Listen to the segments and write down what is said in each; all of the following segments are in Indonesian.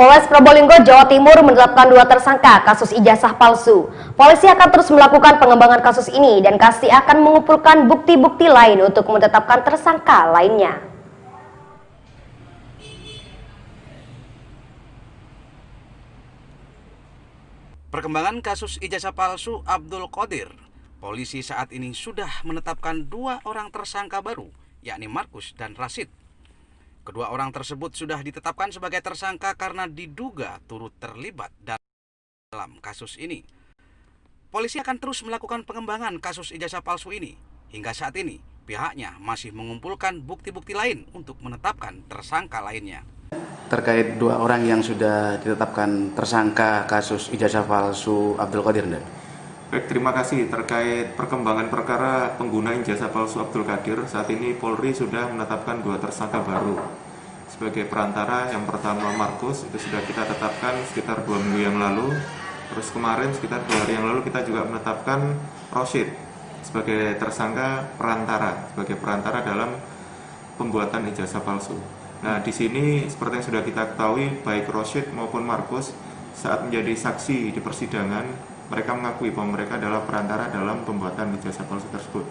Polres Probolinggo, Jawa Timur menetapkan 2 tersangka kasus ijazah palsu. Polisi akan terus melakukan pengembangan kasus ini dan kasih akan mengumpulkan bukti-bukti lain untuk menetapkan tersangka lainnya. Perkembangan kasus ijazah palsu Abdul Qadir, polisi saat ini sudah menetapkan 2 orang tersangka baru, yakni Markus dan Rashid. Kedua orang tersebut sudah ditetapkan sebagai tersangka karena diduga turut terlibat dalam kasus ini. Polisi akan terus melakukan pengembangan kasus ijazah palsu ini. Hingga saat ini, pihaknya masih mengumpulkan bukti-bukti lain untuk menetapkan tersangka lainnya. Terkait 2 orang yang sudah ditetapkan tersangka kasus ijazah palsu Abdul Qadir. Baik, terima kasih. Terkait perkembangan perkara pengguna ijazah palsu Abdul Qadir, saat ini Polri sudah menetapkan 2 tersangka baru sebagai perantara. Yang pertama Markus, itu sudah kita tetapkan sekitar 2 minggu yang lalu. Terus kemarin sekitar 2 hari yang lalu kita juga menetapkan Rashid sebagai tersangka perantara dalam pembuatan ijazah palsu. Nah, di sini seperti yang sudah kita ketahui, baik Rashid maupun Markus saat menjadi saksi di persidangan, mereka mengakui bahwa mereka adalah perantara dalam pembuatan ijazah palsu tersebut.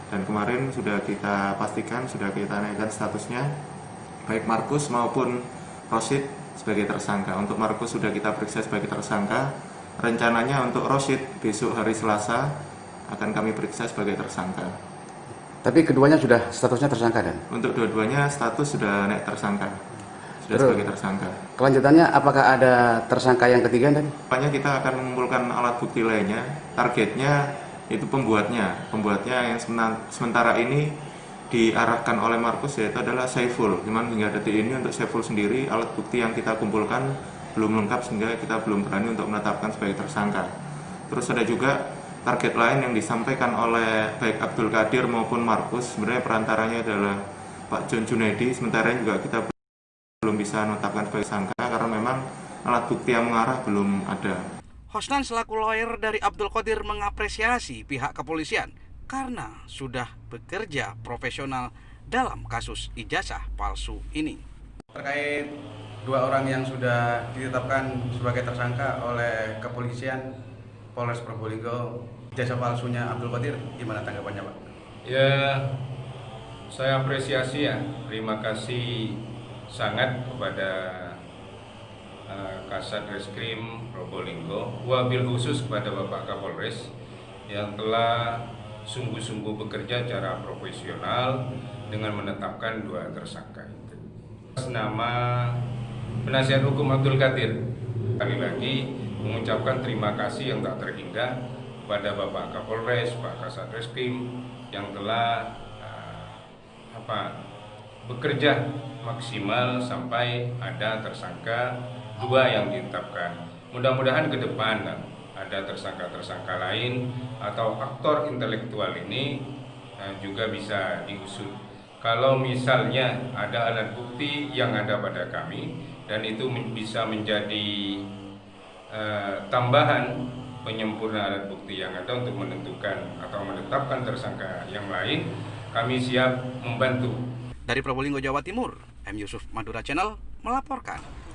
Dan kemarin sudah kita pastikan, sudah kita naikkan statusnya, baik Markus maupun Rashid sebagai tersangka. Untuk Markus sudah kita periksa sebagai tersangka. Rencananya untuk Rashid besok hari Selasa akan kami periksa sebagai tersangka. Tapi keduanya sudah statusnya tersangka, Dan? Untuk dua-duanya status sudah naik tersangka. Sudah sebagai tersangka. Kelanjutannya apakah ada tersangka yang ketiga, Dan? Depannya kita akan mengumpulkan alat bukti lainnya. Targetnya itu pembuatnya yang sementara ini diarahkan oleh Markus, yaitu adalah Saiful. Cuman hingga detik ini untuk Saiful sendiri alat bukti yang kita kumpulkan belum lengkap sehingga kita belum berani untuk menetapkan sebagai tersangka. Terus ada juga target lain yang disampaikan oleh baik Abdul Qadir maupun Markus. Sebenarnya perantaranya adalah Pak John Junaidi. Sementara juga kita belum bisa menetapkan sebagai tersangka karena memang alat bukti yang mengarah belum ada. Hosnan selaku lawyer dari Abdul Qadir mengapresiasi pihak kepolisian karena sudah bekerja profesional dalam kasus ijazah palsu ini. Terkait 2 orang yang sudah ditetapkan sebagai tersangka oleh kepolisian Polres Probolinggo, ijazah palsunya Abdul Qadir, gimana tanggapannya, Pak? Ya, saya apresiasi ya, terima kasih sangat kepada Kasat Reskrim Probolinggo, wabil khusus kepada Bapak Kapolres yang telah sungguh-sungguh bekerja secara profesional dengan menetapkan 2 tersangka itu. Nama penasihat hukum Abdul Qadir, kali lagi mengucapkan terima kasih yang tak terhingga kepada Bapak Kapolres, Pak Kasat Reskrim yang telah bekerja maksimal sampai ada tersangka 2 yang ditetapkan. Mudah-mudahan ke depan ada tersangka-tersangka lain atau aktor intelektual ini juga bisa diusut. Kalau misalnya ada alat bukti yang ada pada kami dan itu bisa menjadi tambahan penyempurna alat bukti yang ada untuk menentukan atau menetapkan tersangka yang lain, kami siap membantu. Dari Probolinggo, Jawa Timur, M. Yusuf, Madura Channel melaporkan.